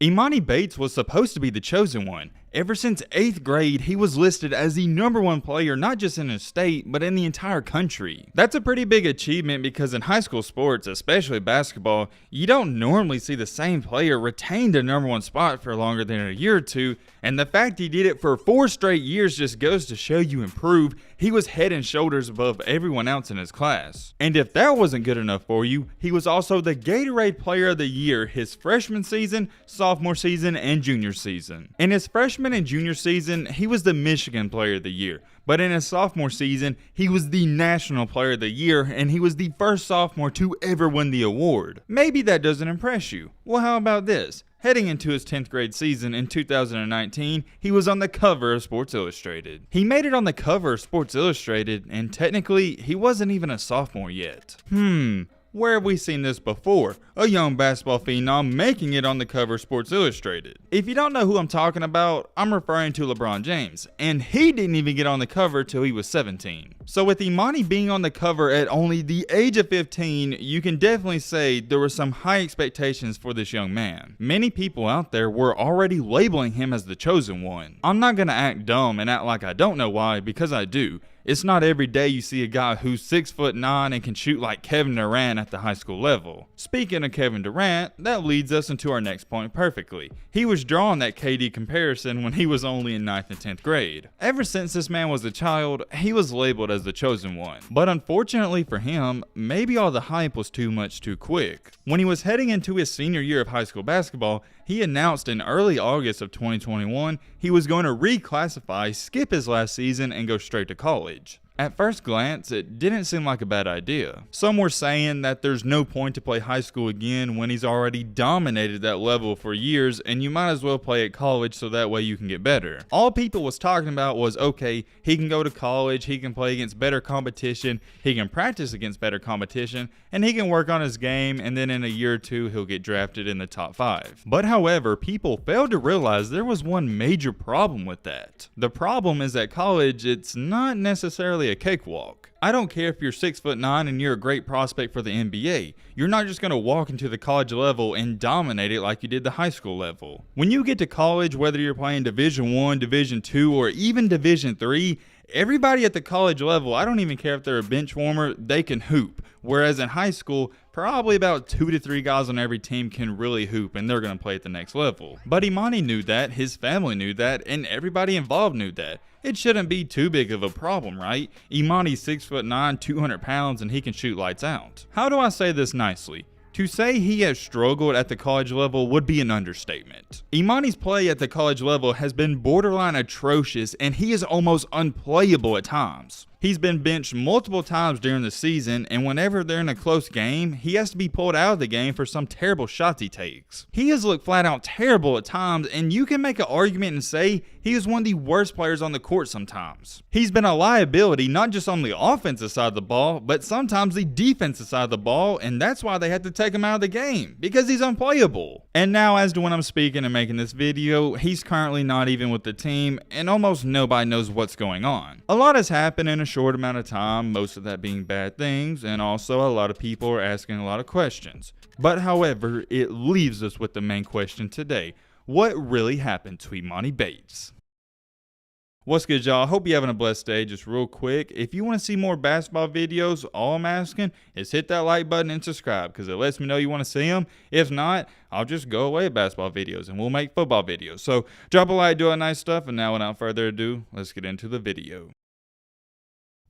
Emoni Bates was supposed to be the chosen one. Ever since 8th grade, he was listed as the #1 player not just in his state, but in the entire country. That's a pretty big achievement because in high school sports, especially basketball, you don't normally see the same player retain the #1 spot for longer than a year or two, and the fact he did it for 4 straight years just goes to show you and prove he was head and shoulders above everyone else in his class. And if that wasn't good enough for you, he was also the Gatorade Player of the Year his freshman season, sophomore season, and junior season. In his freshman and junior season, he was the Michigan Player of the Year, but in his sophomore season, he was the National Player of the Year, and he was the first sophomore to ever win the award. Maybe that doesn't impress you. Well, how about this? Heading into his 10th grade season in 2019, he was on the cover of Sports Illustrated. He made it on the cover of Sports Illustrated, and technically, he wasn't even a sophomore yet. Where have we seen this before? A young basketball phenom making it on the cover of Sports Illustrated. If you don't know who I'm talking about, I'm referring to LeBron James, and he didn't even get on the cover till he was 17. So with Emoni being on the cover at only the age of 15, you can definitely say there were some high expectations for this young man. Many people out there were already labeling him as the chosen one. I'm not gonna act dumb and act like I don't know why, because I do. It's not every day you see a guy who's 6'9" and can shoot like Kevin Durant at the high school level. Speaking of Kevin Durant, that leads us into our next point perfectly. He was drawing that KD comparison when he was only in 9th and 10th grade. Ever since this man was a child, he was labeled as the chosen one. But unfortunately for him, maybe all the hype was too much too quick. When he was heading into his senior year of high school basketball, he announced in early August of 2021 he was going to reclassify, skip his last season, and go straight to college. At first glance, it didn't seem like a bad idea. Some were saying that there's no point to play high school again when he's already dominated that level for years, and you might as well play at college so that way you can get better. All people was talking about was, okay, he can go to college, he can play against better competition, he can practice against better competition, and he can work on his game, and then in a year or two he'll get drafted in the top 5. But however, people failed to realize there was one major problem with that. The problem is at college, it's not necessarily a cakewalk. I don't care if you're 6'9" and you're a great prospect for the NBA. You're not just going to walk into the college level and dominate it like you did the high school level. When you get to college, whether you're playing Division I, Division II, or even Division III, everybody at the college level, I don't even care if they're a bench warmer, they can hoop. Whereas in high school, probably about 2 to 3 guys on every team can really hoop, and they're going to play at the next level. But Emoni knew that, his family knew that, and everybody involved knew that. It shouldn't be too big of a problem, right? Emoni's 6'9", 200 pounds, and he can shoot lights out. How do I say this nicely? To say he has struggled at the college level would be an understatement. Emoni's play at the college level has been borderline atrocious, and he is almost unplayable at times. He's been benched multiple times during the season, and whenever they're in a close game, he has to be pulled out of the game for some terrible shots he takes. He has looked flat out terrible at times, and you can make an argument and say he is one of the worst players on the court sometimes. He's been a liability not just on the offensive side of the ball, but sometimes the defensive side of the ball, and that's why they had to take him out of the game, because he's unplayable. And now, as to when I'm speaking and making this video, he's currently not even with the team, and almost nobody knows what's going on. A lot has happened in a short amount of time, most of that being bad things, and also a lot of people are asking a lot of questions. But however, it leaves us with the main question today. What really happened to Emoni Bates? What's good, y'all? Hope you're having a blessed day. Just real quick, if you want to see more basketball videos, all I'm asking is hit that like button and subscribe, because it lets me know you want to see them. If not, I'll just go away at basketball videos and we'll make football videos. So drop a like, do all nice stuff, and now without further ado, let's get into the video.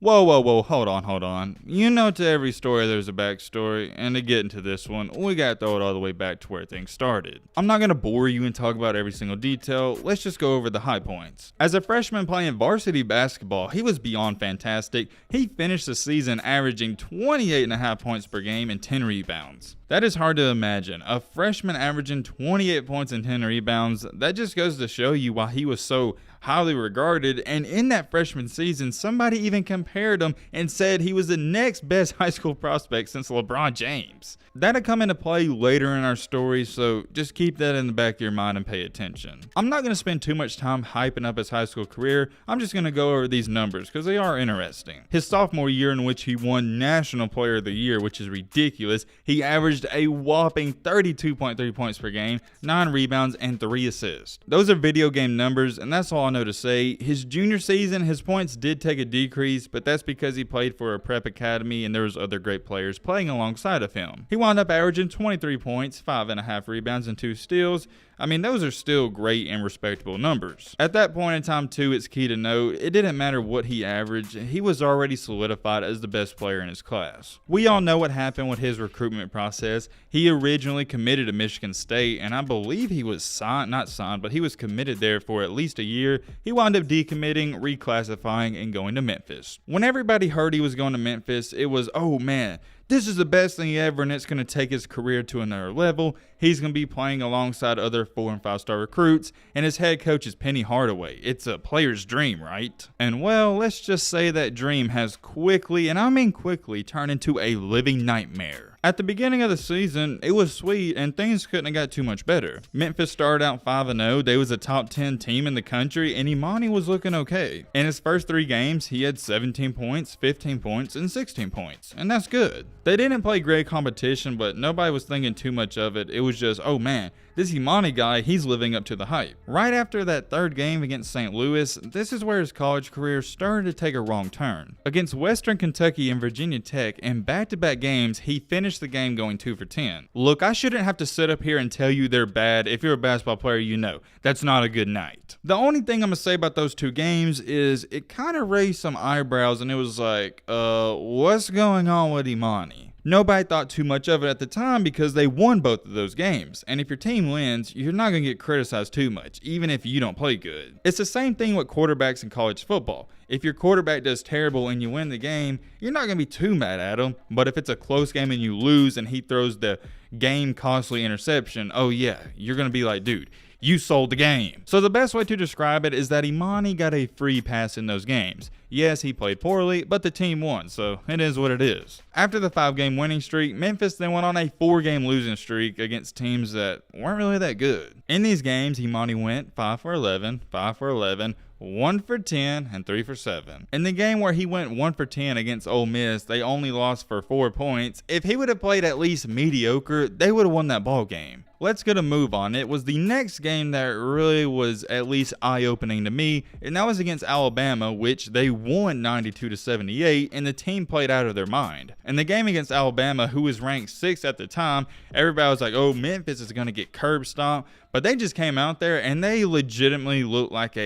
Whoa, hold on. You know, to every story there's a backstory, and to get into this one, we gotta throw it all the way back to where things started. I'm not gonna bore you and talk about every single detail, let's just go over the high points. As a freshman playing varsity basketball, he was beyond fantastic. He finished the season averaging 28.5 points per game and 10 rebounds. That is hard to imagine. A freshman averaging 28 points and 10 rebounds, that just goes to show you why he was so highly regarded, and in that freshman season, somebody even compared him and said he was the next best high school prospect since LeBron James. That'll come into play later in our story, so just keep that in the back of your mind and pay attention. I'm not going to spend too much time hyping up his high school career, I'm just going to go over these numbers because they are interesting. His sophomore year, in which he won National Player of the Year, which is ridiculous, he averaged averaged a whopping 32.3 points per game, 9 rebounds, and 3 assists. Those are video game numbers, and that's all I know to say. His junior season, his points did take a decrease, but that's because he played for a prep academy and there was other great players playing alongside of him. He wound up averaging 23 points, 5.5 rebounds, and 2 steals. I mean, those are still great and respectable numbers. At that point in time too, it's key to note, it didn't matter what he averaged, he was already solidified as the best player in his class. We all know what happened with his recruitment process. He originally committed to Michigan State, and I believe he was but he was committed there for at least a year. He wound up decommitting, reclassifying, and going to Memphis. When everybody heard he was going to Memphis, it was, oh man, this is the best thing ever, and it's going to take his career to another level. He's going to be playing alongside other 4- and 5-star recruits, and his head coach is Penny Hardaway. It's a player's dream, right? And well, let's just say that dream has quickly, and I mean quickly, turned into a living nightmare. At the beginning of the season, it was sweet, and things couldn't have got too much better. Memphis started out 5-0, they was a top 10 team in the country, and Emoni was looking okay. In his first 3 games, he had 17 points, 15 points, and 16 points, and that's good. They didn't play great competition, but nobody was thinking too much of it. It was just, oh man, this Emoni guy, he's living up to the hype. Right after that 3rd game against St. Louis, this is where his college career started to take a wrong turn. Against Western Kentucky and Virginia Tech, in back-to-back games, he finished the game going 2 for 10. Look, I shouldn't have to sit up here and tell you they're bad. If you're a basketball player, you know that's not a good night. The only thing I'm gonna say about those 2 games is it kind of raised some eyebrows, and it was like, what's going on with Emoni? Nobody thought too much of it at the time because they won both of those games. And if your team wins, you're not going to get criticized too much, even if you don't play good. It's the same thing with quarterbacks in college football. If your quarterback does terrible and you win the game, you're not going to be too mad at him. But if it's a close game and you lose and he throws the game costly interception, oh yeah, you're going to be like, dude, you sold the game. So the best way to describe it is that Emoni got a free pass in those games. Yes, he played poorly, but the team won, so it is what it is. After the 5-game winning streak, Memphis then went on a 4-game losing streak against teams that weren't really that good. In these games, Emoni went 5 for 11, 5 for 11, 1 for 10, and 3 for 7. In the game where he went 1 for 10 against Ole Miss, they only lost for 4 points. If he would have played at least mediocre, they would have won that ball game. Let's get a move on. It was the next game that really was at least eye-opening to me, and that was against Alabama, which they won 92-78, and the team played out of their mind. In the game against Alabama, who was ranked 6th at the time, everybody was like, oh, Memphis is going to get curb stomped, but they just came out there and they legitimately looked like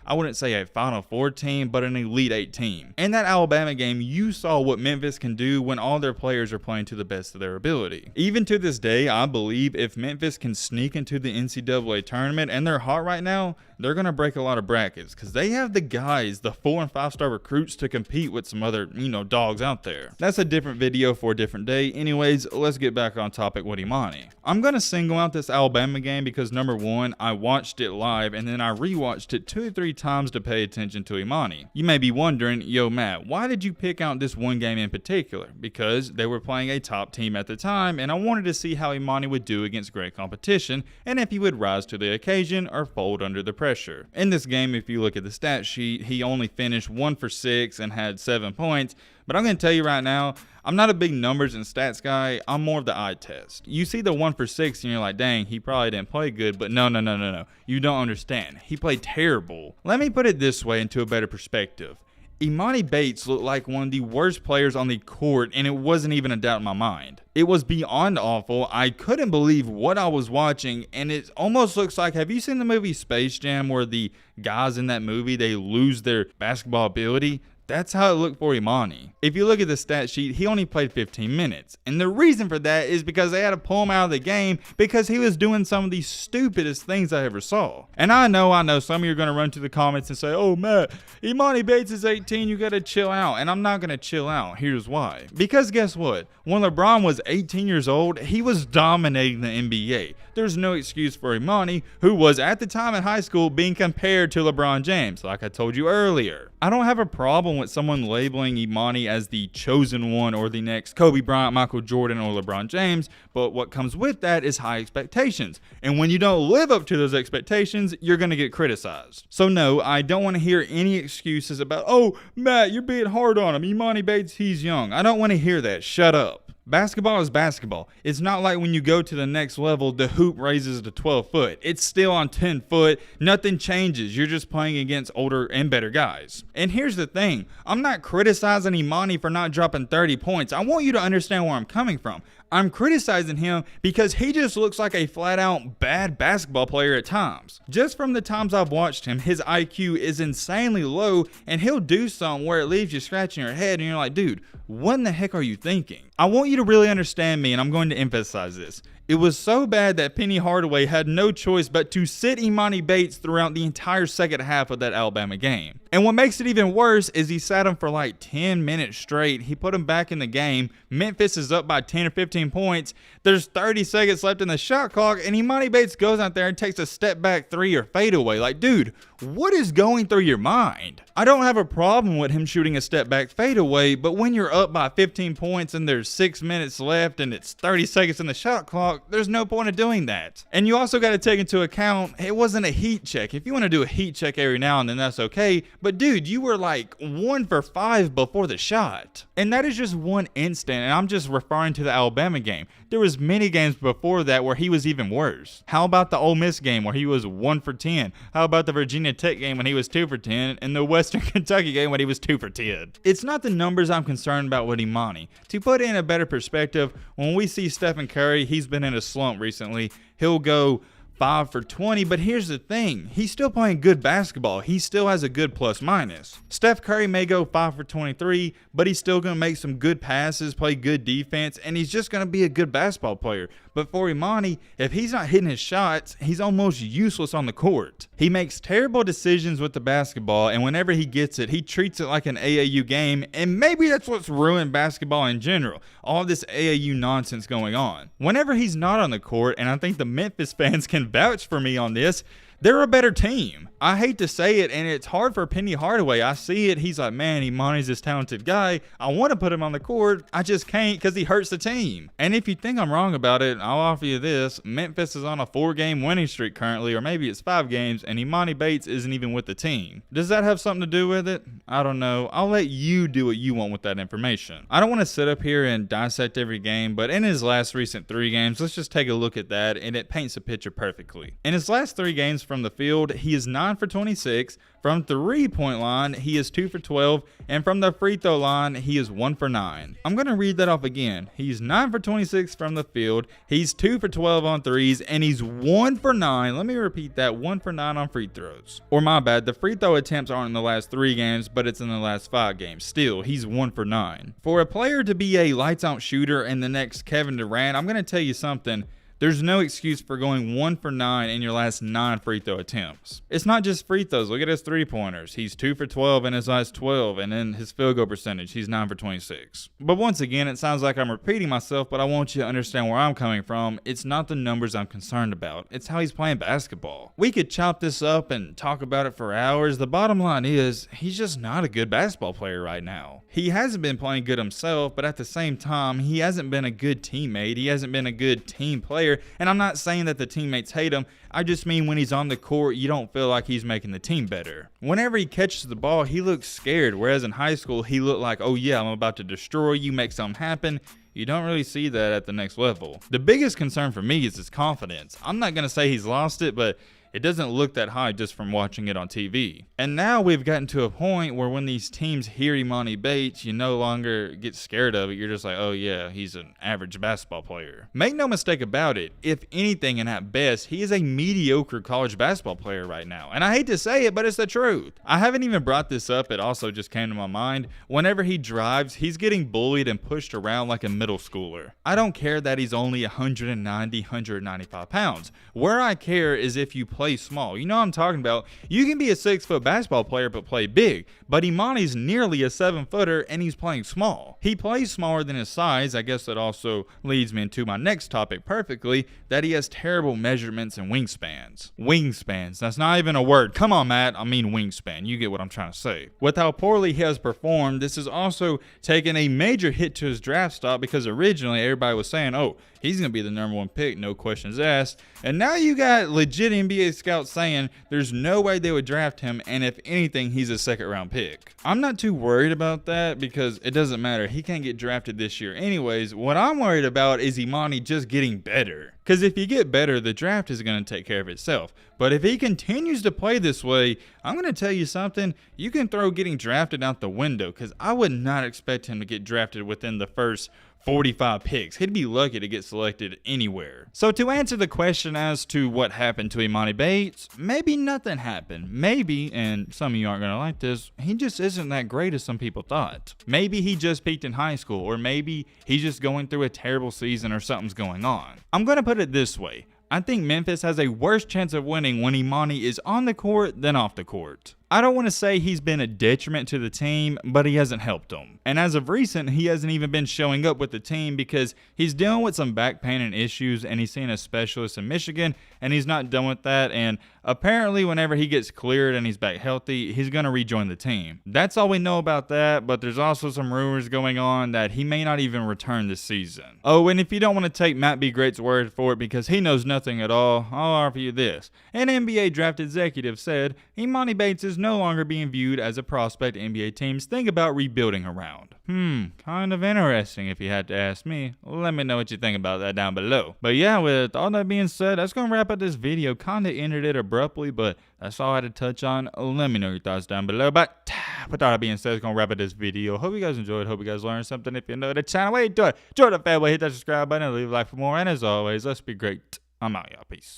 I wouldn't say a Final Four team, but an Elite 8 team. In that Alabama game, you saw what Memphis can do when all their players are playing to the best of their ability. Even to this day, I believe if Memphis can sneak into the NCAA tournament, and they're hot right now, they're going to break a lot of brackets because they have the guys, the 4- and 5-star recruits to compete with some other, dogs out there. That's a different video for a different day. Anyways, let's get back on topic with Emoni. I'm going to single out this Alabama game because number one, I watched it live and then I rewatched it 2 or 3 times to pay attention to Emoni. You may be wondering, yo Matt, why did you pick out this one game in particular? Because they were playing a top team at the time and I wanted to see how Emoni would do against great competition and if he would rise to the occasion or fold under the pressure. In this game, if you look at the stat sheet, he only finished 1 for 6 and had 7 points. But I'm going to tell you right now, I'm not a big numbers and stats guy. I'm more of the eye test. You see the 1 for 6 and you're like, dang, he probably didn't play good. But no. You don't understand. He played terrible. Let me put it this way into a better perspective. Emoni Bates looked like one of the worst players on the court, and it wasn't even a doubt in my mind. It was beyond awful. I couldn't believe what I was watching, and it almost looks like, have you seen the movie Space Jam where the guys in that movie, they lose their basketball ability? That's how it looked for Emoni. If you look at the stat sheet, he only played 15 minutes. And the reason for that is because they had to pull him out of the game because he was doing some of the stupidest things I ever saw. And I know some of you are going to run to the comments and say, oh Matt, Emoni Bates is 18, you got to chill out. And I'm not going to chill out. Here's why. Because guess what? When LeBron was 18 years old, he was dominating the NBA. There's no excuse for Emoni, who was at the time in high school being compared to LeBron James, like I told you earlier. I don't have a problem with someone labeling Emoni as the chosen one or the next Kobe Bryant, Michael Jordan, or LeBron James, but what comes with that is high expectations. And when you don't live up to those expectations, you're going to get criticized. So no, I don't want to hear any excuses about, oh, Matt, you're being hard on him. Emoni Bates, he's young. I don't want to hear that. Shut up. Basketball is basketball. It's not like when you go to the next level, the hoop raises to 12 foot. It's still on 10 foot. Nothing changes. You're just playing against older and better guys. And here's the thing. I'm not criticizing Emoni for not dropping 30 points. I want you to understand where I'm coming from. I'm criticizing him because he just looks like a flat out bad basketball player at times. Just from the times I've watched him, his IQ is insanely low and he'll do something where it leaves you scratching your head and you're like, dude, what in the heck are you thinking? I want you to really understand me, and I'm going to emphasize this. It was so bad that Penny Hardaway had no choice but to sit Emoni Bates throughout the entire second half of that Alabama game. And what makes it even worse is he sat him for like 10 minutes straight. He put him back in the game. Memphis is up by 10 or 15 points. There's 30 seconds left in the shot clock, and Emoni Bates goes out there and takes a step back three or fadeaway. Like, dude, what is going through your mind? I don't have a problem with him shooting a step back fadeaway, but when you're up by 15 points and there's 6 minutes left and it's 30 seconds in the shot clock, there's no point of doing that. And you also got to take into account, it wasn't a heat check. If you want to do a heat check every now and then, that's okay. But dude, you were like 1 for 5 before the shot. And that is just one instant, and I'm just referring to the Alabama game. There was many games before that where he was even worse. How about the Ole Miss game where he was 1 for 10? How about the Virginia Tech game when he was 2 for 10? And the Western Kentucky game when he was 2 for 10? It's not the numbers I'm concerned about with Emoni. To put it in a better perspective, when we see Stephen Curry, he's been in a slump recently. He'll go 5 for 20, but here's the thing. He's still playing good basketball. He still has a good plus minus. Steph Curry may go 5 for 23, but he's still going to make some good passes, play good defense, and he's just going to be a good basketball player. But for Emoni, if he's not hitting his shots, he's almost useless on the court. He makes terrible decisions with the basketball, and whenever he gets it, he treats it like an AAU game, and maybe that's what's ruined basketball in general. All this AAU nonsense going on. Whenever he's not on the court, and I think the Memphis fans can vouch for me on this, they're a better team. I hate to say it, and it's hard for Penny Hardaway. I see it. He's like, man, Emoni's this talented guy. I want to put him on the court. I just can't because he hurts the team. And if you think I'm wrong about it, I'll offer you this. Memphis is on a 4-game winning streak currently, or maybe it's 5 games, and Emoni Bates isn't even with the team. Does that have something to do with it? I don't know. I'll let you do what you want with that information. I don't want to sit up here and dissect every game, but in his last recent 3 games, let's just take a look at that, and it paints a picture perfectly. In his last 3 games from the field, he is 9 for 26. From 3-point line, he is 2 for 12. And from the free throw line, he is 1 for 9. I'm going to read that off again. He's 9 for 26 from the field. He's 2 for 12 on threes. And he's 1 for 9. Let me repeat that. 1 for 9 on free throws. Or my bad. The free throw attempts aren't in the last 3 games, but it's in the last 5 games. Still, he's 1 for 9. For a player to be a lights out shooter and the next Kevin Durant, I'm going to tell you something. There's no excuse for going 1 for 9 in your last 9 free throw attempts. It's not just free throws. Look at his 3-pointers. He's 2 for 12 in his last 12, and then his field goal percentage, he's 9 for 26. But once again, it sounds like I'm repeating myself, but I want you to understand where I'm coming from. It's not the numbers I'm concerned about. It's how he's playing basketball. We could chop this up and talk about it for hours. The bottom line is, he's just not a good basketball player right now. He hasn't been playing good himself, but at the same time, he hasn't been a good teammate. He hasn't been a good team player. And I'm not saying that the teammates hate him. I just mean when he's on the court, you don't feel like he's making the team better. Whenever he catches the ball, he looks scared. Whereas in high school, he looked like, oh yeah, I'm about to destroy you, make something happen. You don't really see that at the next level. The biggest concern for me is his confidence. I'm not going to say he's lost it, but it doesn't look that high just from watching it on TV. And now we've gotten to a point where when these teams hear Emoni Bates, you no longer get scared of it. You're just like, oh yeah, he's an average basketball player. Make no mistake about it. If anything, and at best, he is a mediocre college basketball player right now. And I hate to say it, but it's the truth. I haven't even brought this up. It also just came to my mind. Whenever he drives, he's getting bullied and pushed around like a middle schooler. I don't care that he's only 190, 195 pounds. Where I care is if you play small. You know what I'm talking about. You can be a 6-foot basketball player but play big. But Emoni's nearly a 7-footer and he's playing small. He plays smaller than his size. I guess that also leads me into my next topic perfectly, that he has terrible measurements and wingspans. Wingspans. That's not even a word. Come on, Matt. I mean wingspan. You get what I'm trying to say. With how poorly he has performed, this has also taken a major hit to his draft stock because originally everybody was saying, oh, he's going to be the #1 pick, no questions asked. And now you got legit NBA NBA scouts saying there's no way they would draft him, and if anything, he's a second-round pick. I'm not too worried about that because it doesn't matter. He can't get drafted this year anyways. What I'm worried about is Emoni just getting better. Because if you get better, the draft is going to take care of itself. But if he continues to play this way, I'm going to tell you something. You can throw getting drafted out the window because I would not expect him to get drafted within the first 45 picks. He'd be lucky to get selected anywhere. So to answer the question as to what happened to Emoni Bates, maybe nothing happened. Maybe, and some of you aren't going to like this, he just isn't that great as some people thought. Maybe he just peaked in high school, or maybe he's just going through a terrible season or something's going on. I'm going to put it this way. I think Memphis has a worse chance of winning when Emoni is on the court than off the court. I don't want to say he's been a detriment to the team, but he hasn't helped them. And as of recent, he hasn't even been showing up with the team because he's dealing with some back pain and issues, and he's seeing a specialist in Michigan, and he's not done with that. And apparently whenever he gets cleared and he's back healthy, he's going to rejoin the team. That's all we know about that, but there's also some rumors going on that he may not even return this season. Oh, and if you don't want to take Matt B. Great's word for it because he knows nothing at all, I'll offer you this. An NBA draft executive said Emoni Bates is no longer being viewed as a prospect NBA teams think about rebuilding around. Kind of interesting if you had to ask me. Let me know what you think about that down below. But yeah, with all that being said, that's going to wrap up this video. Kind of ended it abruptly, but that's all I had to touch on. Let me know your thoughts down below. But with all that being said, it's going to wrap up this video. Hope you guys enjoyed. Hope you guys learned something. If you know the channel, wait, do it. Join the family, hit that subscribe button, and leave a like for more. And as always, let's be great. I'm out, y'all. Peace.